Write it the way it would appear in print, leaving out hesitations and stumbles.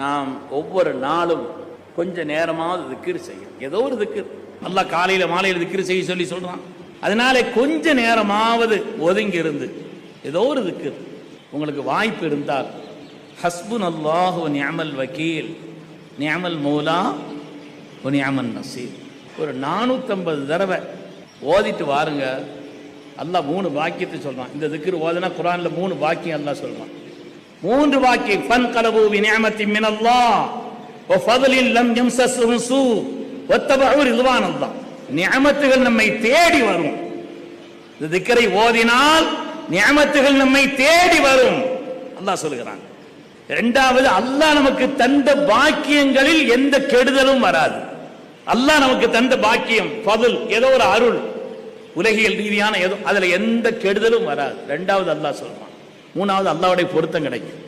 நாம் ஒவ்வொரு நாளும் கொஞ்ச நேரமாவது திக்ர் செய்யும். ஏதோ ஒரு திக்ர் அல்லாஹ் காலையில மாலையில் திக்ர் செய்ய சொல்லி சொல்றான். அதனால கொஞ்ச நேரமாவது ஒதுங்கி இருந்து ஏதோ ஒரு திக்ர் உங்களுக்கு வாய்ப்பு இருந்தால் ஹஸ்புனல்லாஹு வ நிஅமல் வக்கீல் நிஅமல் மௌலா வ நிஅமன் நசீர் ஒரு 450 தடவை ஓதிட்டு வாருங்க. அல்லாஹ் 3 வாக்கியத்தை சொல்றான். இந்த திக்ர் ஓதுனா குர்ஆன்ல 3 வாக்கியம் அல்லாஹ் சொல்றான். 3 வாக்கியம் ஃபன்கலபு பி நிஅமத்தின் மினல்லாஹ் வ ஃபضலின் லம் யம்ஸஸ்ஹு சூ வத்தபஉ ரிضوانல்லாஹ். நிஅமத்துகள் நம்மை தேடி வரும். இந்த திக்ரை ஓதினால் நிஅமத்துகள் நம்மை தேடி வரும் அல்லாஹ் சொல்கிறான். இரண்டாவது, அல்லாஹ் நமக்கு தந்த பாக்கியங்களில் எந்த கெடுதலும் வராது. அல்லாஹ் நமக்கு தந்த பாக்கியம் ஃபضல், ஏதோ ஒரு அருள், உலகியல் ரீதியான ஏதோ, அதுல எந்த கெடுதலும் வராது. இரண்டாவது அல்லாஹ் சொல்றான். மூணாவது அல்லாஹ்வுடைய பொருத்தம் கிடைக்கும்.